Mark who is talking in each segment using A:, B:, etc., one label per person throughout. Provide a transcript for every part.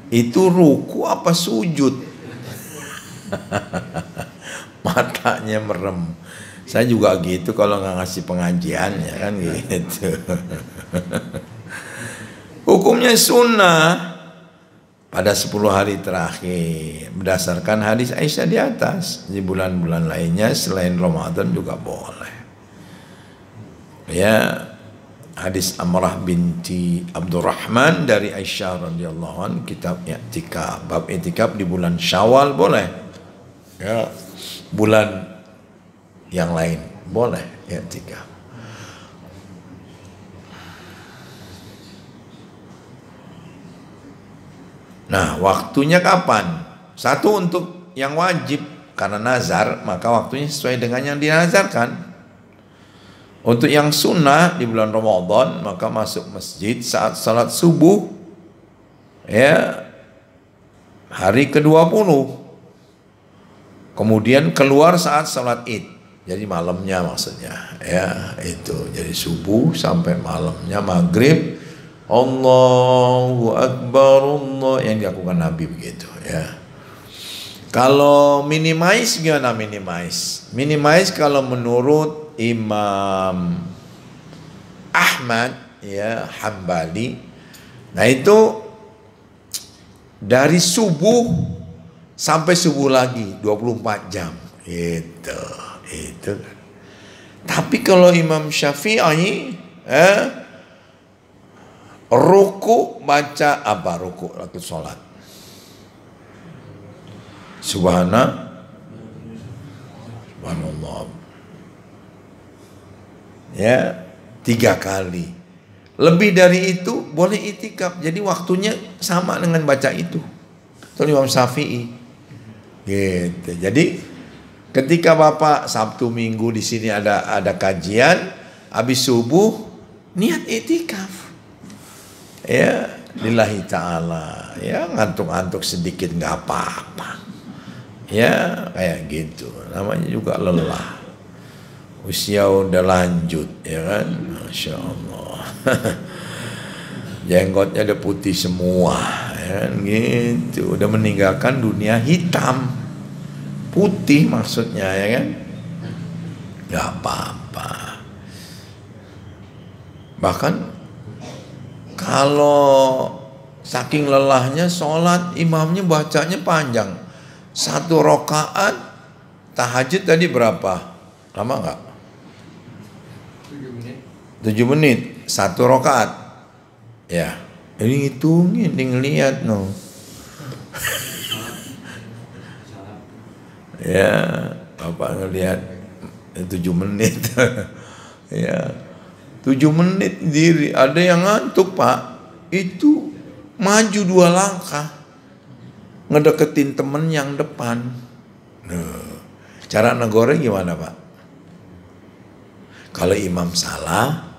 A: Itu ruku apa sujud? Matanya merem. Saya juga gitu kalau nggak ngasih pengajian, ya kan gitu. Hukumnya sunnah pada 10 hari terakhir berdasarkan hadis Aisyah di atas. Di bulan-bulan lainnya selain Ramadan juga boleh. Ya, hadis Amrah binti Abdurrahman dari Aisyah radhiyallahu anha, kitab i'tikaf, bab i'tikaf di bulan Syawal boleh. Ya, bulan yang lain boleh i'tikaf. Nah, waktunya kapan? Satu, untuk yang wajib karena nazar, maka waktunya sesuai dengan yang dinazarkan. Untuk yang sunnah di bulan Ramadan, maka masuk masjid saat salat subuh, ya, hari ke-20. Kemudian keluar saat salat Id. Jadi malamnya maksudnya, ya, itu. Jadi subuh sampai malamnya maghrib. Allahu Akbar, Allah, yang dilakukan Nabi begitu, ya. Kalau minimize gimana minimize? Minimize kalau menurut Imam Ahmad, ya, Hambali, nah itu dari subuh sampai subuh lagi 24 jam gitu, itu. Tapi kalau Imam Syafi'i, ruku baca apa? Ruku waktu sholat subhanallah, ya, 3 kali. Lebih dari itu boleh itikaf. Jadi waktunya sama dengan baca itu. Itu Imam Syafi'i gitu. Jadi ketika Bapak Sabtu Minggu di sini ada kajian, habis subuh niat itikaf, ya, lillahi ta'ala, ya, ngantuk-ngantuk sedikit nggak apa-apa, ya, kayak gitu. Namanya juga lelah, usia udah lanjut, ya kan, Masya Allah. Jenggotnya udah putih semua, ya kan, gitu. Udah meninggalkan dunia hitam, putih maksudnya, ya kan, nggak apa-apa. Bahkan kalau saking lelahnya sholat, imamnya bacanya panjang. 1 rakaat tahajud tadi berapa? Lama nggak? 7 menit 1 rakaat. Ya, ini ngitungin, ini ngeliat no. Ya, Bapak ngeliat 7 menit. Ya, 7 menit diri. Ada yang ngantuk, Pak. Itu maju 2 langkah, ngedeketin temen yang depan. Cara negornya gimana, Pak? Kalau imam salah,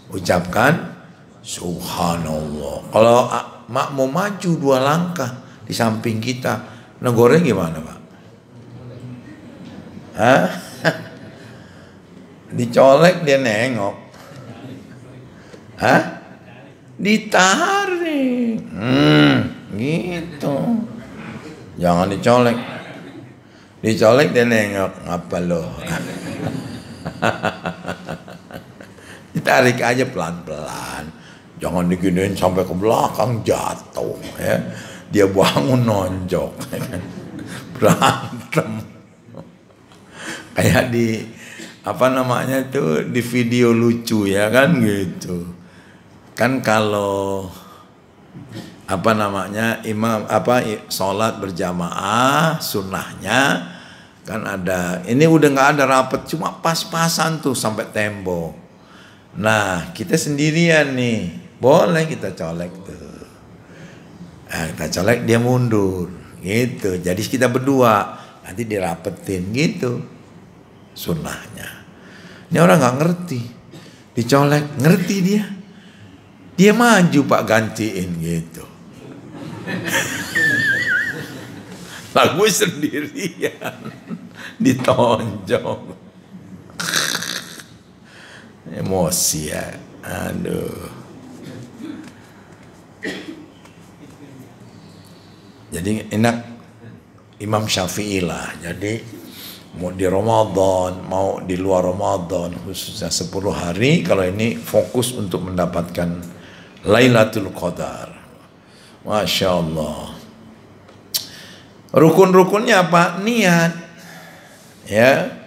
A: ucapkan subhanallah. Kalau makmum maju 2 langkah di samping kita, negornya gimana, Pak? Hah? Dicolek dia nengok. Hah? Ditarik. Gitu. Jangan dicolek. Dicolek dia nengok, apa lo? Ditarik aja pelan-pelan. Jangan diginiin sampai ke belakang jatuh, ya. Dia bangun nonjok. Berantem. Kayak di apa namanya tuh, di video lucu, ya kan, gitu. Kan kalau apa namanya imam sholat berjamaah sunnahnya kan ada, ini udah nggak ada rapet, cuma pas-pasan tuh sampai tembok. Nah, kita sendirian nih, boleh kita colek tuh. Nah, kita colek, dia mundur gitu. Jadi kita berdua nanti dirapetin gitu sunnahnya. Ini orang nggak ngerti, dicolek, ngerti dia. Dia maju, Pak, gantiin gitu. Lagu sendirian ditonjok. Emosi ya. Aduh. Jadi enak Imam Syafi'i lah. Jadi mau di Ramadan, mau di luar Ramadan, khususnya 10 hari, kalau ini fokus untuk mendapatkan Lailatul Qadar. Masya Allah. Rukun-rukunnya apa? Niat. Ya.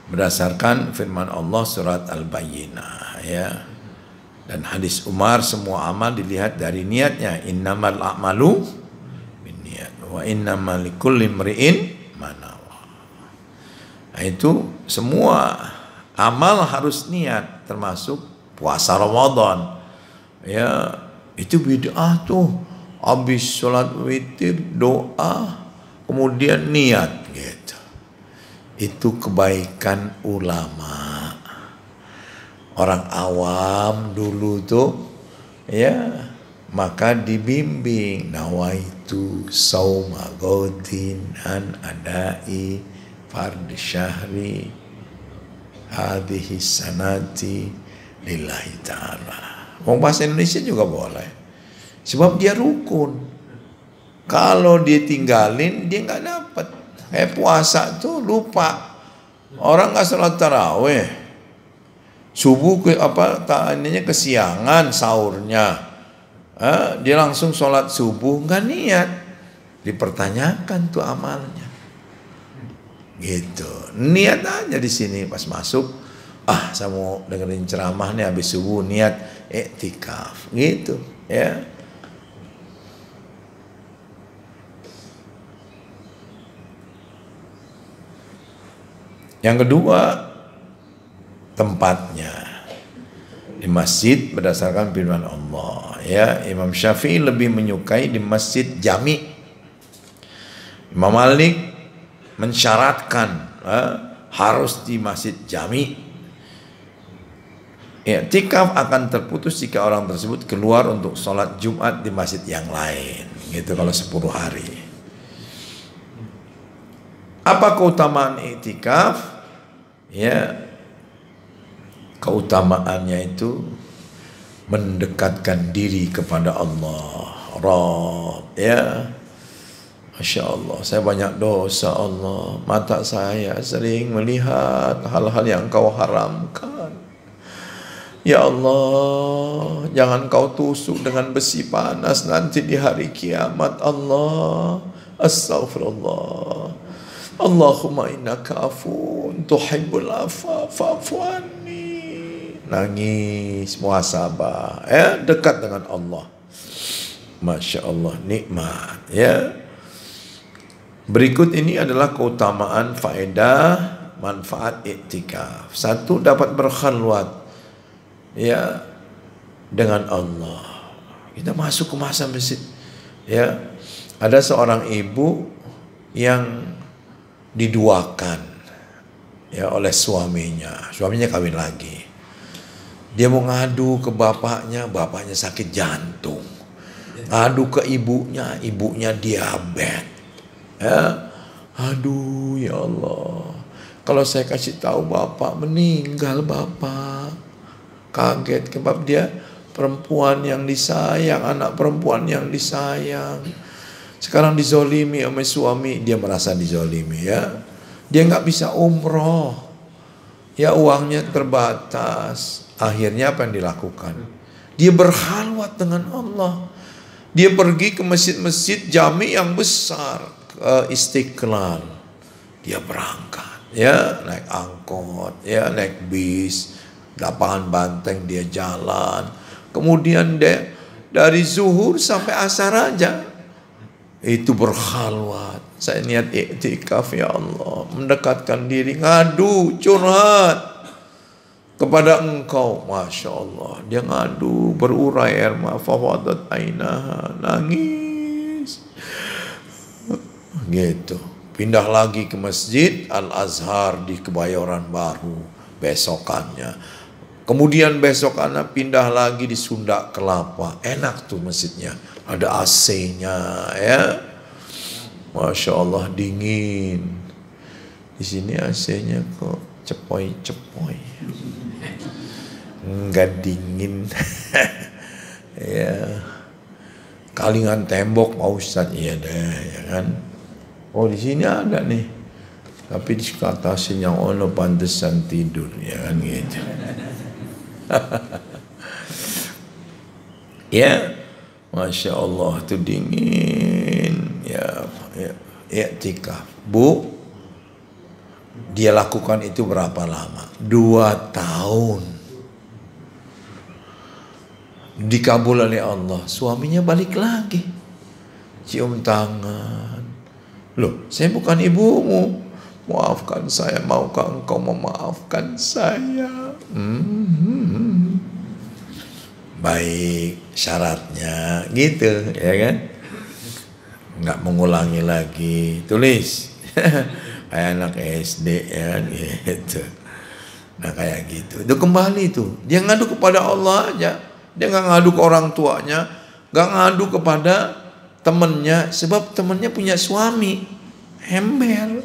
A: Berdasarkan firman Allah surat Al-Bayyinah, ya. Dan hadis Umar, semua amal dilihat dari niatnya. Innamal a'malu binniyat wa innamal likulli imri'in ma nawa. Nah, itu semua amal harus niat, termasuk puasa Ramadan. Ya, itu bid'ah tuh. Habis sholat witir doa, kemudian niat gitu. Itu kebaikan ulama. Orang awam dulu tuh, ya, maka dibimbing nawaitu sauma godin an adai fardhi syahri hadhihi sanati lillahi ta'ala. Mau bahasa Indonesia juga boleh. Sebab dia rukun. Kalau dia tinggalin, dia nggak dapat. Kayak puasa tuh lupa. Orang nggak sholat taraweh. Subuh kesiangan sahurnya. Dia langsung sholat subuh, nggak niat. Dipertanyakan tuh amalnya. Gitu. Niat aja di sini pas masuk. Saya mau dengerin ceramah nih habis subuh, niat iktikaf. Gitu, ya. Yang kedua, tempatnya di masjid berdasarkan firman Allah. Ya, Imam Syafi'i lebih menyukai di masjid jami. Imam Malik mensyaratkan harus di masjid jami. I'tikaf akan terputus jika orang tersebut keluar untuk sholat Jumat di masjid yang lain. Gitu kalau 10 hari. Apa keutamaan i'tikaf? Ya, keutamaannya itu mendekatkan diri kepada Allah. Rabb, ya. Masya Allah, saya banyak dosa Allah. Mata saya sering melihat hal-hal yang Kau haramkan. Ya Allah, jangan Kau tusuk dengan besi panas nanti di hari kiamat Allah. Astaghfirullah. Allahumma innaka afun tuhibbul afwa fa'fu anni. Nangis, muhasabah, ya, dekat dengan Allah. Masya Allah, nikmat, ya. Berikut ini adalah keutamaan faedah manfaat i'tikaf. 1, dapat berkhalwat, ya, dengan Allah. Kita masuk ke masa masjid, ya. Ada seorang ibu yang diduakan, ya, oleh suaminya. Suaminya kawin lagi. Dia mau ngadu ke bapaknya, bapaknya sakit jantung. Ngadu ke ibunya, ibunya diabetes. Ya, aduh ya Allah. Kalau saya kasih tahu bapak meninggal bapak. Kaget sebab dia perempuan yang disayang, anak perempuan yang disayang. Sekarang dizolimi sama suami, dia merasa dizolimi, ya. Dia nggak bisa umroh, ya, uangnya terbatas. Akhirnya apa yang dilakukan? Dia berkhalwat dengan Allah. Dia pergi ke masjid-masjid jami yang besar, ke Istiqlal. Dia berangkat, ya, naik angkot, ya, naik bis, lapangan Banteng dia jalan. Kemudian dia dari zuhur sampai asar aja itu berkhalwat. Saya niat i'tikaf ya Allah, mendekatkan diri, ngadu, curhat kepada Engkau. Masya Allah, dia ngadu, berurai air mata, fawadat ainaha, nangis. Gitu. Pindah lagi ke Masjid Al-Azhar di Kebayoran Baru besokannya. Kemudian besokannya pindah lagi di Sunda Kelapa. Enak tuh masjidnya, ada AC-nya, ya. Masya Allah, dingin. Di sini AC-nya kok cepoi-cepoi, enggak dingin. Ya, talingan tembok Pak Ustadz, iya deh, ya kan. Oh di sini ada nih, tapi dikata yang ono pantesan tidur, ya kan gitu. Ya, Masya Allah itu dingin, ya, i'tikaf. Bu, dia lakukan itu berapa lama? 2 tahun. Dikabul oleh Allah. Suaminya balik lagi, cium tangan. Loh, saya bukan ibumu. Maafkan saya, maukah engkau memaafkan saya? Baik, syaratnya gitu, ya kan? Nggak mengulangi lagi. Tulis. Kayak anak SD, ya kan gitu. Nah kayak gitu. Itu kembali tuh. Dia ngadu kepada Allah aja. Dia nggak ngadu ke orang tuanya, nggak ngadu kepada temennya, sebab temennya punya suami embel.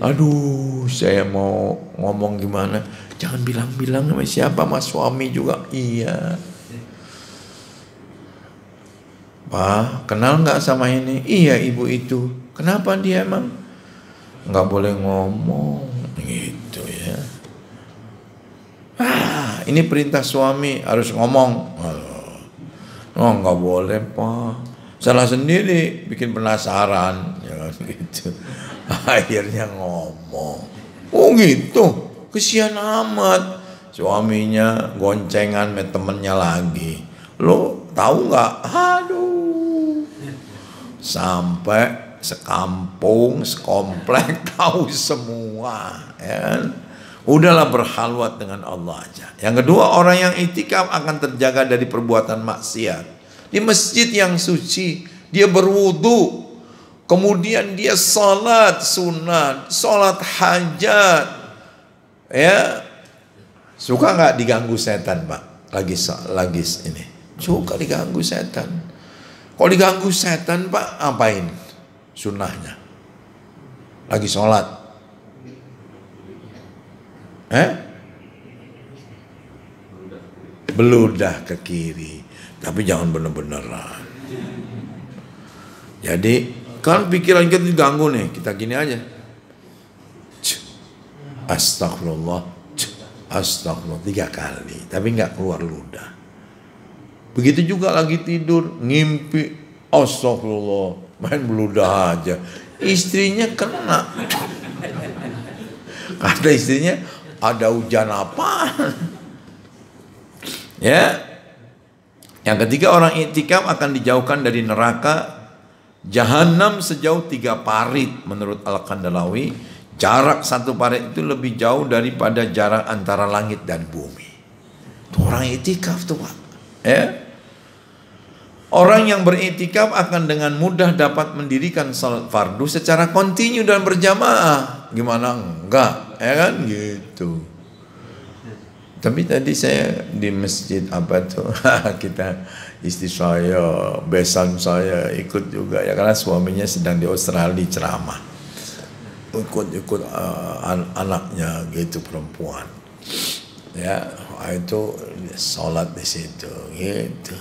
A: Aduh, saya mau ngomong gimana? Jangan bilang-bilang sama siapa, mas suami juga. Iya. Pak, kenal nggak sama ini? Iya, ibu itu. Kenapa dia emang? Nggak boleh ngomong gitu ya. Ini perintah suami, harus ngomong. Oh, nggak boleh Pak, salah sendiri, bikin penasaran ya gitu. Akhirnya ngomong. Oh gitu, kesian amat. Suaminya goncengan sama temennya lagi. Lo tahu nggak? Aduh, sampai sekampung, sekomplek tahu semua, ya. Udahlah berhalwat dengan Allah aja. Yang kedua, orang yang itikaf akan terjaga dari perbuatan maksiat. Di masjid yang suci, dia berwudu, kemudian dia salat sunat, salat hajat. Ya, suka nggak diganggu setan, Pak? Lagi ini, suka diganggu setan. Kalau diganggu setan, Pak, apain? Sunnahnya lagi sholat. Beludah ke kiri, tapi jangan bener-beneran. Jadi kalau pikiran kita diganggu nih, kita gini aja, astagfirullah, astagfirullah 3 kali, tapi nggak keluar ludah. Begitu juga lagi tidur, ngimpi, astagfirullah, main beludah aja. Istrinya kena. Kata istrinya, ada hujan apa? Ya. Yang ketiga, orang iktikaf akan dijauhkan dari neraka Jahanam sejauh 3 parit menurut Al-Kandalawi. Jarak 1 parit itu lebih jauh daripada jarak antara langit dan bumi. Itu orang iktikaf tuh, Pak. Ya. Orang yang beriktikaf akan dengan mudah dapat mendirikan salat fardu secara kontinu dan berjamaah. Gimana enggak? Ya kan gitu. Tapi tadi saya di masjid apa tuh, kita istri saya, besan saya ikut juga ya, karena suaminya sedang di Australia ceramah. Ikut anaknya gitu, perempuan. Ya, itu salat di situ gitu.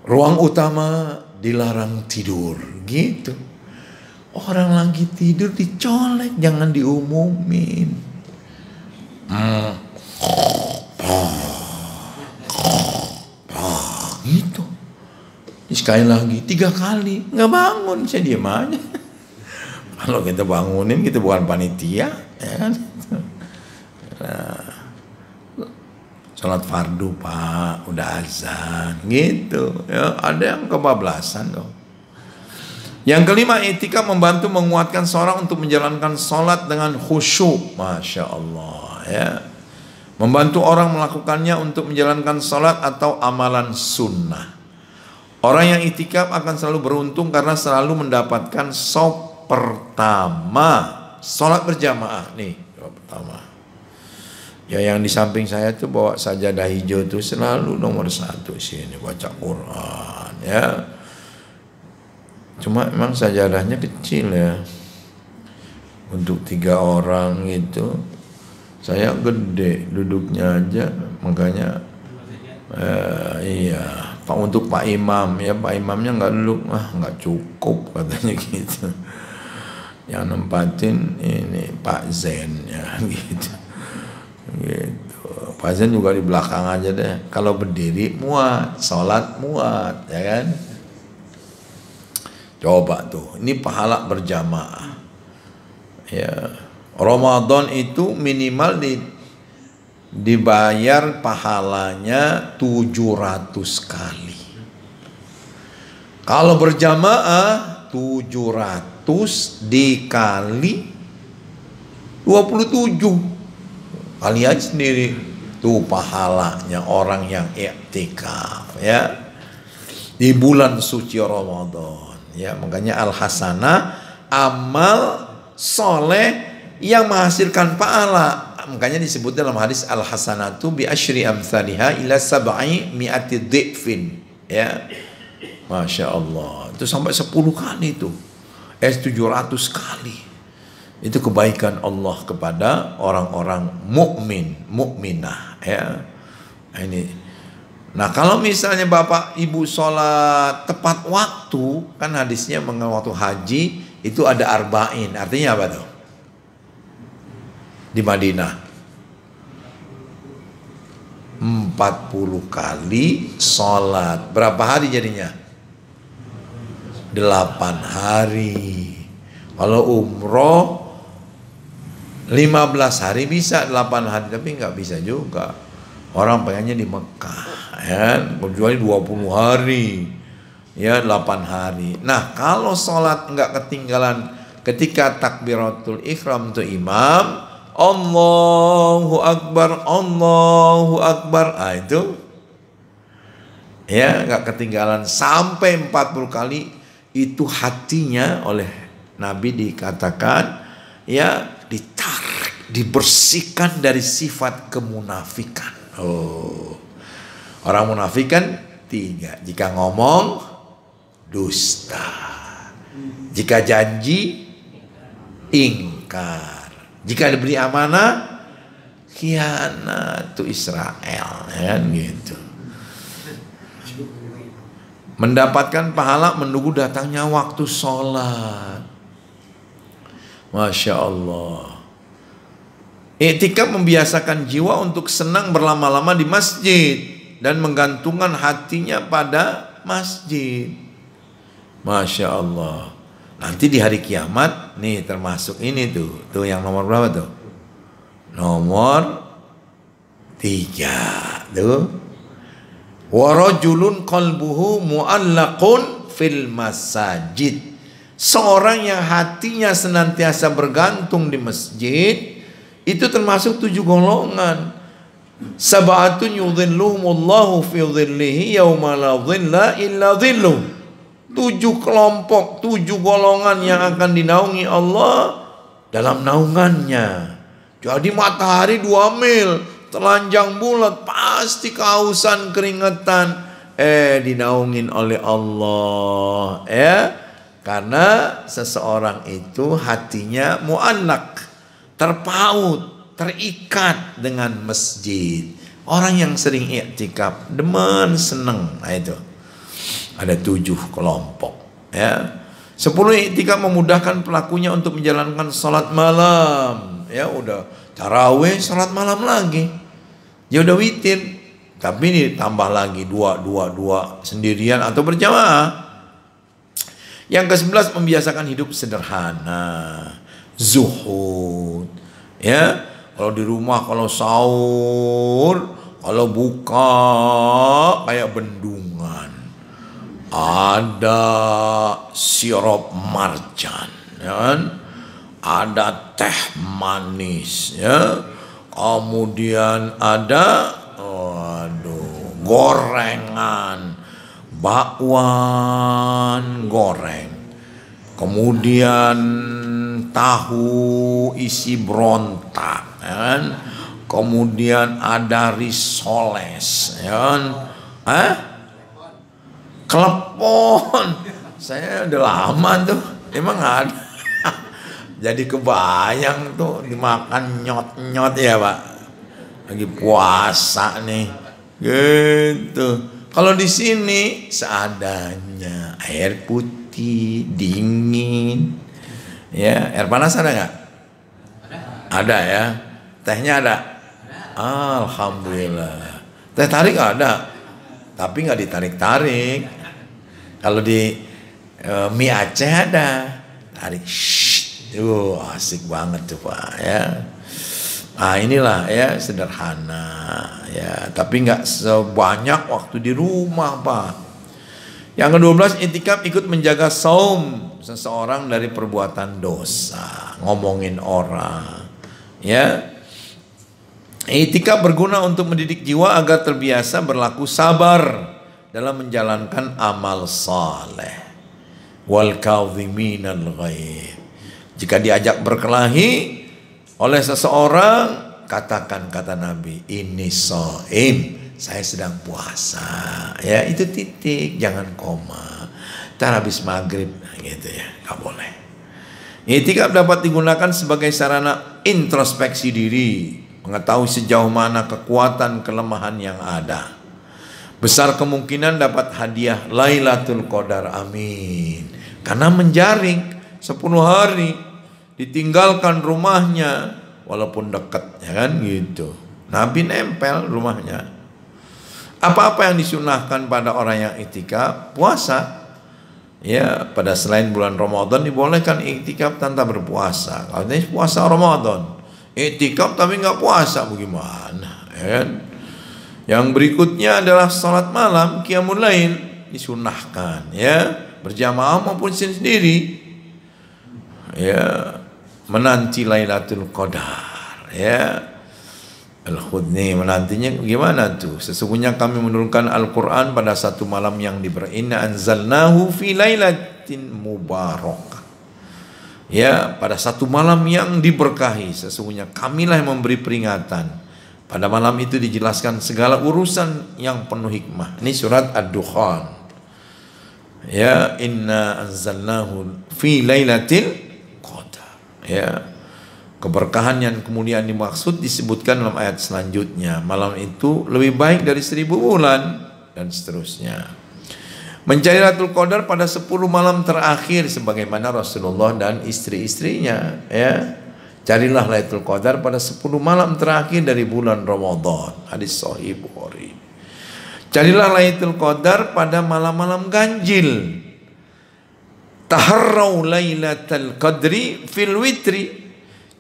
A: Ruang utama dilarang tidur gitu. Orang lagi tidur dicolek, jangan diumumin. Gitu. Sekali lagi 3 kali, nggak bangun, saya diam aja. Kalau kita bangunin, kita bukan panitia, ya kan? Nah, sholat fardu Pak, udah azan gitu ya, ada yang kebablasan dong. Yang kelima, iktikaf membantu menguatkan seorang untuk menjalankan sholat dengan khusyuk. Masya Allah ya. Membantu orang melakukannya untuk menjalankan sholat atau amalan sunnah. Orang yang iktikaf akan selalu beruntung karena selalu mendapatkan shop pertama, sholat berjamaah nih, shop pertama. Ya, yang di samping saya tuh bawa sajadah hijau tuh selalu nomor 1 sini baca Quran ya. Cuma emang sajadahnya kecil ya, untuk 3 orang gitu. Saya gede duduknya aja, makanya iya untuk Pak Imam, ya Pak Imamnya nggak duduk, nggak cukup katanya gitu. Yang nempatin ini Pak Zen ya gitu. Pak Zen juga di belakang aja deh. Kalau berdiri muat, sholat muat, ya kan? Coba tuh, ini pahala berjamaah. Ya, Ramadan itu minimal dibayar pahalanya 700 kali. Kalau berjamaah 700 dikali 27. Kali aja sendiri tuh pahalanya orang yang i'tikaf ya di bulan suci Ramadan. Ya, makanya al-hasanah amal soleh yang menghasilkan pahala. Makanya disebut dalam hadis al-hasanatu bi asyri amsalihha ila sab'i mi'ati dhifin. Ya. Masya Allah. Itu sampai 10 kali itu. 700 kali. Itu kebaikan Allah kepada orang-orang mukmin, mukminah ya. Ini. Nah, kalau misalnya Bapak Ibu sholat tepat waktu, kan hadisnya waktu haji itu ada arba'in. Artinya apa tuh? Di Madinah 40 kali sholat. Berapa hari jadinya? 8 hari. Kalau umroh 15 hari bisa, 8 hari tapi nggak bisa juga. Orang pengennya di Mekah ya, kecuali 20 hari ya, 8 hari. Nah, kalau sholat nggak ketinggalan ketika takbiratul ihram tuh imam Allahu Akbar, Allahu Akbar. Itu ya nggak ketinggalan sampai 40 kali. Itu hatinya oleh Nabi dikatakan ya ditarik, dibersihkan dari sifat kemunafikan. Orang munafikan 3. Jika ngomong dusta, jika janji ingkar, jika diberi amanah khianat. Itu Israel kan gitu. Mendapatkan pahala menunggu datangnya waktu sholat. Masya Allah. I'tikaf membiasakan jiwa untuk senang berlama-lama di masjid dan menggantungkan hatinya pada masjid. Masya Allah. Nanti di hari kiamat nih termasuk ini tuh yang nomor berapa tuh? Nomor 3 tuh. Warajulun qalbuhu mu'allaqun fil masajid. Seorang yang hatinya senantiasa bergantung di masjid, itu termasuk 7 golongan. Sab'atun yudhilluhumullahu fi dhillihi yauma la dhilla illa dhilluh. 7 kelompok, 7 golongan yang akan dinaungi Allah dalam naungannya. Jadi matahari 2 mil, telanjang bulat, pasti kehausan, keringetan, dinaungin oleh Allah ya. Karena seseorang itu hatinya mu'allaq, terpaut, terikat dengan masjid. Orang yang sering i'tikaf demen, seneng. Nah itu ada 7 kelompok ya. 10 i'tikaf memudahkan pelakunya untuk menjalankan sholat malam. Ya udah tarawih, sholat malam lagi. Ya udah witir, tapi ditambah lagi 2 sendirian atau berjamaah. Yang ke-11 membiasakan hidup sederhana, zuhud. Ya, kalau di rumah kalau sahur, kalau buka kayak bendungan. Ada sirup marjan, ya kan? Ada teh manis, ya. Kemudian ada gorengan, bakwan goreng. Kemudian tahu isi berontak, ya kan? Kemudian ada risoles, ya kan? Klepon. Saya udah lama tuh, emang ada. Jadi kebayang tuh dimakan nyot-nyot ya Pak. Lagi puasa nih. Gitu. Kalau di sini seadanya, air putih, dingin. Ya, air panas ada nggak? Ada ya. Tehnya ada? Alhamdulillah. Teh tarik ada, tapi nggak ditarik-tarik. Kalau di mie Aceh ada, tarik. Asik banget tuh Pak ya. Nah inilah ya sederhana ya, tapi nggak sebanyak waktu di rumah Pak. Yang ke-12, itikaf ikut menjaga saum seseorang dari perbuatan dosa, ngomongin orang ya. Itikaf berguna untuk mendidik jiwa agar terbiasa berlaku sabar dalam menjalankan amal saleh. Wal kadhiminal ghaidh. Jika diajak berkelahi oleh seseorang, katakan kata Nabi, ini shaim, saya sedang puasa. Ya, itu titik, jangan koma. Ntar habis maghrib, gitu ya, nggak boleh. I'tikaf dapat digunakan sebagai sarana introspeksi diri, mengetahui sejauh mana kekuatan kelemahan yang ada. Besar kemungkinan dapat hadiah Lailatul Qadar, amin. Karena menjaring 10 hari, ditinggalkan rumahnya walaupun dekat, ya kan gitu. Nabi nempel rumahnya. Apa-apa yang disunahkan pada orang yang i'tikaf, puasa. Ya, pada selain bulan Ramadan dibolehkan i'tikaf tanpa berpuasa. Kalau ini puasa Ramadan, i'tikaf tapi nggak puasa, bagaimana? Ya kan? Yang berikutnya adalah salat malam, qiyamul lail, disunahkan ya, berjamaah maupun sendiri. Ya, menanti Lailatul Qadar ya. Al-Khudni menantinya gimana tuh? Sesungguhnya kami menurunkan Al-Quran pada satu malam yang diberi, inna anzalnahu fi lailatin mubarakah. Ya, pada satu malam yang diberkahi. Sesungguhnya kamilah yang memberi peringatan. Pada malam itu dijelaskan segala urusan yang penuh hikmah. Ini surat Ad-Dukhan. Ya, inna anzalnahu fi lailatil qadar. Ya, keberkahan yang kemudian dimaksud disebutkan dalam ayat selanjutnya. Malam itu lebih baik dari 1000 bulan dan seterusnya. Mencari Lailatul Qadar pada 10 malam terakhir sebagaimana Rasulullah dan istri-istrinya ya. Carilah Lailatul Qadar pada 10 malam terakhir dari bulan Ramadan. Hadis Sahih Bukhari. Carilah Lailatul Qadar pada malam-malam ganjil. Taharrau Lailatul Qadri fil witri.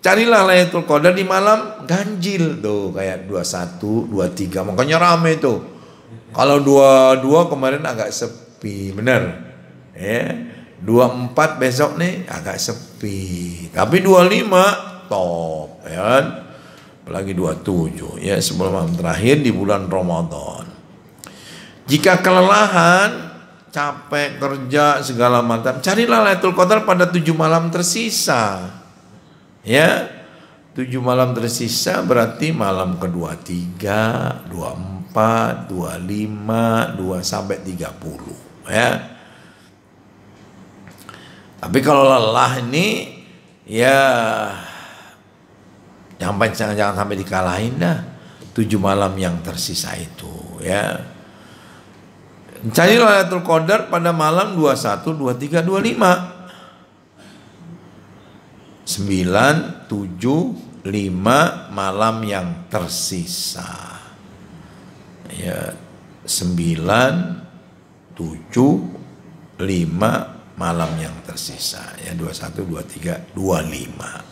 A: Carilah Lailatul Qadar di malam ganjil tuh, kayak 21, 23. Makanya rame tuh. Kalau 22 kemarin agak sepi, bener. Ya. 24 besok nih agak sepi. Tapi 25 top, ya kan? Apalagi 27 ya, sebelum malam terakhir di bulan Ramadan. Jika kelelahan, capek kerja segala macam, carilah Lailatul Qadar pada 7 malam tersisa. Ya, 7 malam tersisa berarti malam ke-23, 24, 25, 2 sampai 30 ya. Tapi kalau lelah ini ya jangan sampai dikalahin dah 7 malam yang tersisa itu ya. Carilah Lailatul Qadar pada malam 21, 23, 25. 9, 7, 5 malam yang tersisa. Ya, 9, 7, 5 malam yang tersisa. Ya, 21, 23, 25.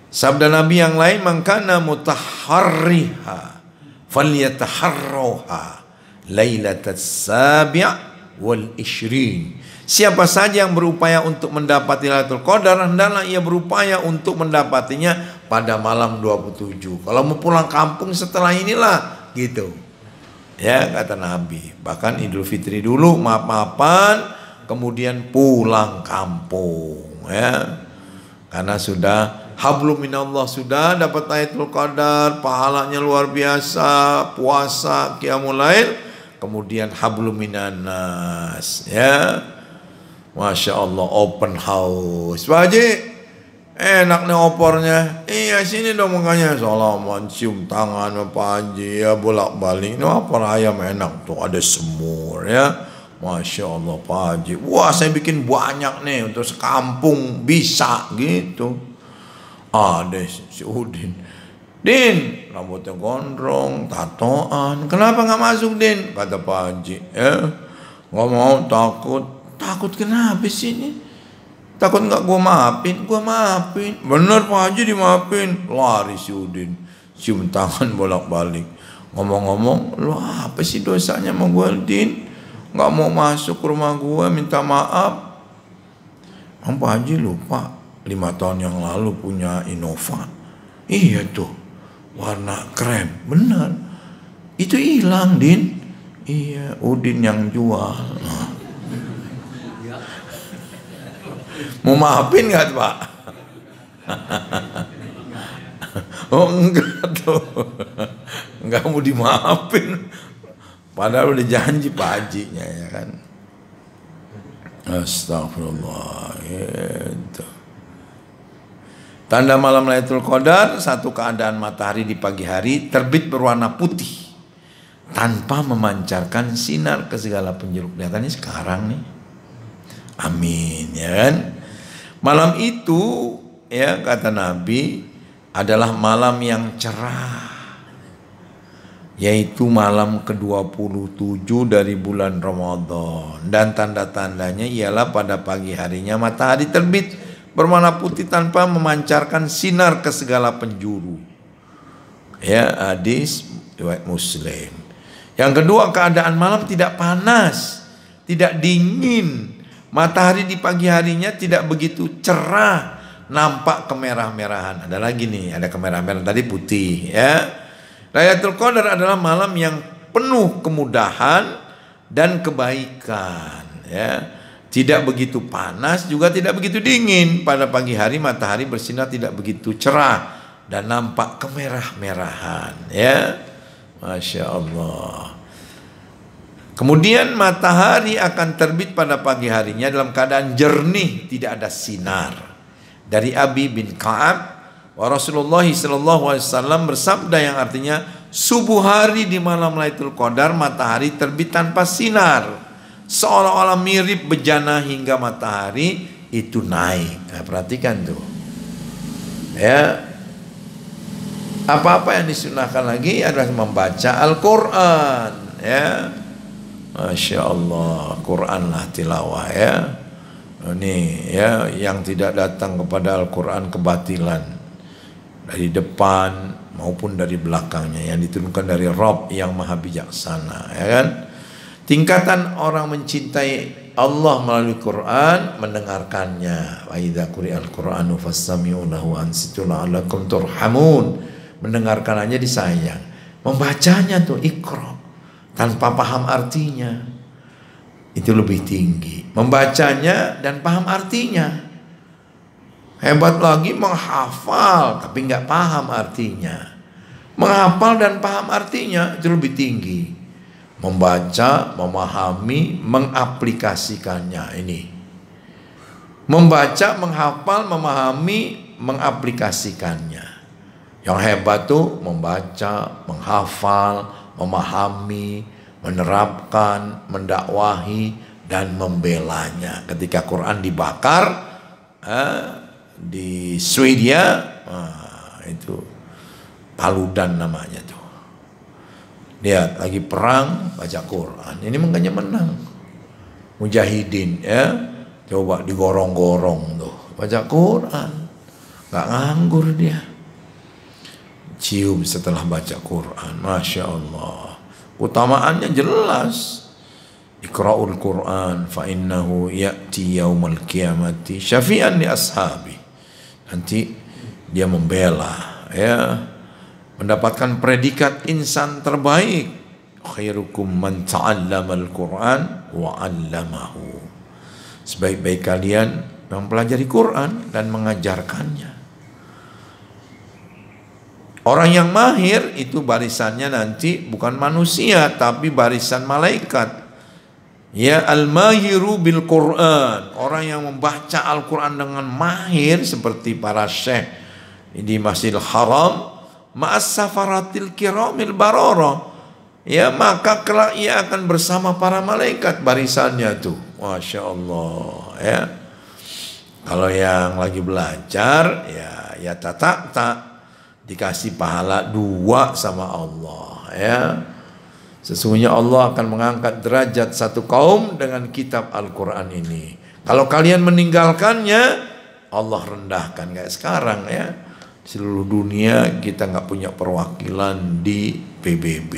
A: Sabda Nabi yang lain, mangkana mutaharriha falyataharroha lailatas sabi' wal ishrin. Siapa saja yang berupaya untuk mendapati Lailatul Qadar, hendaklah ia berupaya untuk mendapatinya pada malam 27. Kalau mau pulang kampung setelah inilah gitu. Ya, kata Nabi. Bahkan Idul Fitri dulu maaf-maafan, kemudian pulang kampung ya. Karena sudah hablum minallah, sudah dapat Lailatul Qadar, pahalanya luar biasa, puasa, qiyamul lail, kemudian hablum minannas ya. Masya Allah, open house. Pak Haji, Enak nih opornya. Iya sini dong makanya. Salaman, cium tangan Pak Haji ya, bolak-balik. Ini opor ayam enak tuh, ada semur ya. Masya Allah Pak Haji. Wah saya bikin banyak nih untuk sekampung bisa gitu. Ada si Udin. Din, rambutnya gondrong, tatoan. Kenapa nggak masuk Din? Kata Pak Haji. Ya, nggak mau, takut. Takut kenapa sih ini? Takut nggak gue maafin? Gue maafin. Bener Pak Haji dimaafin. Lari si Udin, cium tangan bolak-balik. Ngomong-ngomong, lu apa sih dosanya sama gue Din? Nggak mau masuk ke rumah gue, minta maaf. Pak Haji lupa 5 tahun yang lalu punya Innova. Iya tuh, warna krem. Bener, itu hilang Din. Iya, Udin yang jual. Nah. Mau maafin nggak Pak? Oh enggak tuh, enggak mau dimaafin. Padahal udah janji Pak Hajinya ya kan. Astagfirullah. Gitu. Tanda malam Lailatul Qadar, satu keadaan matahari di pagi hari terbit berwarna putih tanpa memancarkan sinar ke segala penjuru. Kelihatannya sekarang nih. Amin ya kan. Malam itu ya kata Nabi adalah malam yang cerah, yaitu malam ke-27 dari bulan Ramadan, dan tanda-tandanya ialah pada pagi harinya matahari terbit berwarna putih tanpa memancarkan sinar ke segala penjuru. Ya, hadis riwayat Muslim. Yang kedua, keadaan malam tidak panas, tidak dingin. Matahari di pagi harinya tidak begitu cerah, nampak kemerah-merahan. Ada lagi nih, ada kemerah-merahan tadi putih ya. Lailatul Qadar adalah malam yang penuh kemudahan dan kebaikan ya. Tidak begitu panas, juga tidak begitu dingin. Pada pagi hari matahari bersinar tidak begitu cerah dan nampak kemerah-merahan ya. Masya Allah. Kemudian matahari akan terbit pada pagi harinya dalam keadaan jernih, tidak ada sinar. Dari Abi bin Ka'ab, wa Rasulullah SAW bersabda yang artinya, subuh hari di malam Lailatul Qadar matahari terbit tanpa sinar, seolah-olah mirip bejana hingga matahari itu naik. Nah, perhatikan tuh ya. Apa-apa yang disunahkan lagi adalah membaca Al-Quran ya. Masya Allah, Quran lah tilawah ya. Ini ya, yang tidak datang kepada Al-Quran kebatilan dari depan maupun dari belakangnya, yang diturunkan dari Rabb yang maha bijaksana ya kan. Tingkatan orang mencintai Allah melalui Quran, mendengarkannya. Wa idza quri'al Qur'anu fastami'u lahu ansitu la'allakum turhamun. Mendengarkannya disayang, membacanya tuh Iqra tanpa paham artinya itu lebih tinggi. Membacanya dan paham artinya. Hebat lagi menghafal tapi nggak paham artinya. Menghafal dan paham artinya itu lebih tinggi. Membaca, memahami, mengaplikasikannya ini. Membaca, menghafal, memahami, mengaplikasikannya. Yang hebat tuh membaca, menghafal, memahami, menerapkan, mendakwahi, dan membelanya. Ketika Quran dibakar di Swedia, itu Paludan namanya tuh. Lihat lagi perang baca Quran, ini makanya menang. Mujahidin ya, coba digorong-gorong tuh baca Quran, nggak nganggur dia. Cium setelah baca Quran, Masya Allah. Utamaannya jelas. Iqra'ul Quran fa innahu ya'ti yaumal qiyamati syafi'an li ashabi. Nanti dia membela ya, mendapatkan predikat insan terbaik. Khairukum man ta'allamal Quran wa 'allamahu. Sebaik-baik kalian mempelajari Quran dan mengajarkannya. Orang yang mahir itu barisannya nanti bukan manusia tapi barisan malaikat. Ya, al-mahiru bil Quran, orang yang membaca Al-Quran dengan mahir seperti para syekh di Masjidil Haram, ma'as safaratil kiramil barara. Ya, maka kelak ia akan bersama para malaikat barisannya tuh. Masya Allah. Ya, kalau yang lagi belajar ya tak dikasih pahala 2 sama Allah. Ya, sesungguhnya Allah akan mengangkat derajat satu kaum dengan kitab Al-Quran ini. Kalau kalian meninggalkannya, Allah rendahkan. Kayak sekarang ya, seluruh dunia kita nggak punya perwakilan di PBB,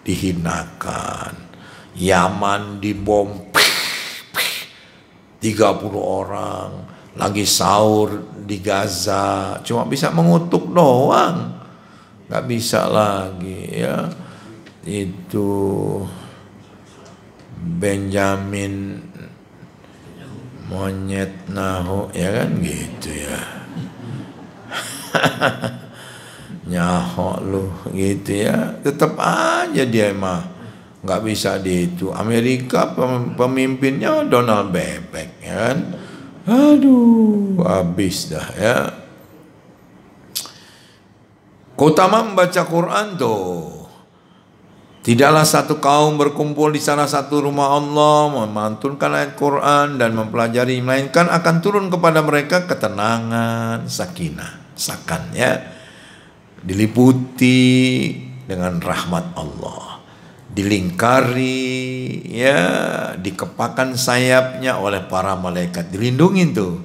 A: dihinakan. Yaman dibom 30 orang, lagi sahur di Gaza cuma bisa mengutuk doang, nggak bisa lagi ya. Itu Benjamin monyet nahu ya kan gitu ya. Nyaho lu gitu ya, tetap aja dia mah nggak bisa di itu. Amerika pemimpinnya Donald Bebek ya kan. Aduh, habis dah ya. Keutamaan membaca Quran tuh. Tidaklah satu kaum berkumpul di salah satu rumah Allah memantunkan ayat Quran dan mempelajari, melainkan akan turun kepada mereka ketenangan, sakinah, sakan ya, diliputi dengan rahmat Allah, dilingkari ya, dikepakan sayapnya oleh para malaikat, dilindungi tuh.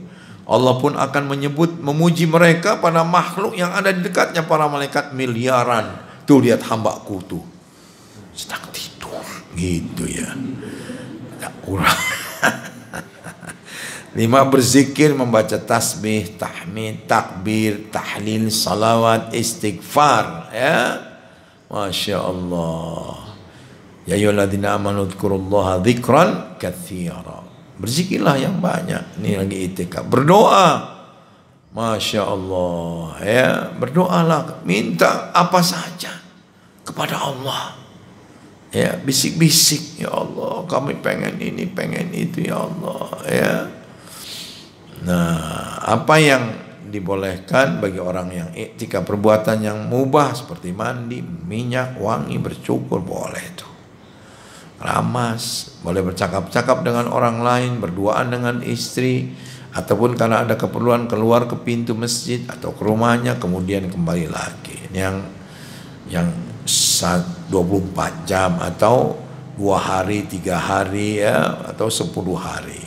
A: Allah pun akan memuji mereka pada makhluk yang ada di dekatnya, para malaikat miliaran. Tuh lihat hambaku tuh sedang tidur gitu ya. Tak kurang. 5 berzikir, membaca tasbih, tahmid, takbir, tahlil, salawat, istighfar ya. Masya Allah. Ya ayyuhalladzina amanu dzkurullaha dzikran katsira. Berzikirlah yang banyak. Ini lagi itikaf. Berdoa. Masya Allah ya. Berdoalah, minta apa saja kepada Allah. Ya, bisik-bisik, ya Allah, kami pengen ini, pengen itu, ya Allah, ya. Nah, apa yang dibolehkan bagi orang yang iktikaf, perbuatan yang mubah seperti mandi, minyak, wangi, bercukur, boleh itu. Ramas, boleh bercakap-cakap dengan orang lain, berduaan dengan istri, ataupun karena ada keperluan keluar ke pintu masjid atau ke rumahnya kemudian kembali lagi. Ini yang 24 jam atau 2 hari, 3 hari ya, atau 10 hari.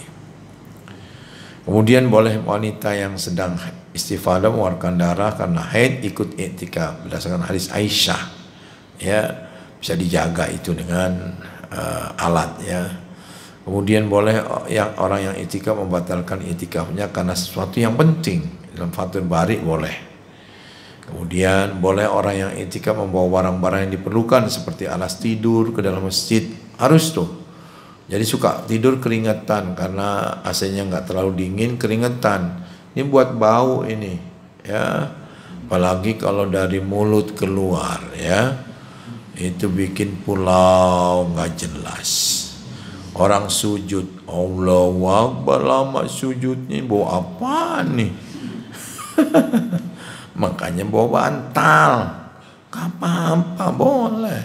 A: Kemudian boleh wanita yang sedang istifadah mengeluarkan darah karena haid ikut iktikaf berdasarkan hadis Aisyah ya, bisa dijaga itu dengan alat ya. Kemudian boleh orang yang iktikaf membatalkan iktikafnya karena sesuatu yang penting, dalam Fathul Bari boleh. Kemudian boleh orang yang iktikaf membawa barang-barang yang diperlukan seperti alas tidur ke dalam masjid, harus tuh. Jadi suka tidur keringetan karena AC-nya nggak terlalu dingin, keringetan. Ini buat bau ini, ya. Apalagi kalau dari mulut keluar, ya, itu bikin pulau nggak jelas. Orang sujud, Allahu Akbar, lama sujudnya, bau apaan nih? Makanya bawa bantal, gak apa-apa, boleh.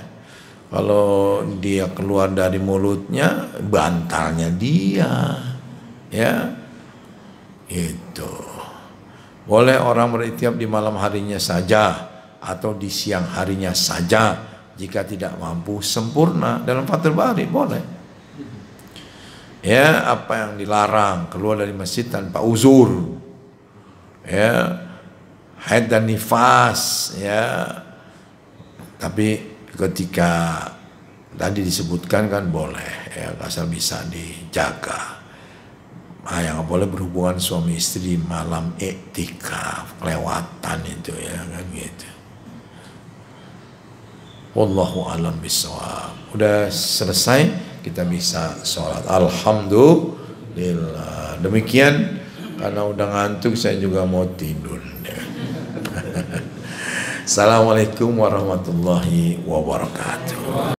A: Kalau dia keluar dari mulutnya, bantalnya dia, ya, itu. Boleh orang beriktikaf di malam harinya saja atau di siang harinya saja jika tidak mampu sempurna. Dalam Fathul Bari boleh. Ya, apa yang dilarang, keluar dari masjid tanpa uzur, ya, haid dan nifas ya. Tapi ketika tadi disebutkan kan boleh ya, asal bisa dijaga. Yang nggak boleh berhubungan suami istri malam iktikaf, kelewatan itu ya kan gitu. Wallahu a'lam bishawab. Udah selesai, kita bisa sholat. Alhamdulillah. Demikian, karena udah ngantuk saya juga mau tidur. Assalamualaikum warahmatullahi wabarakatuh.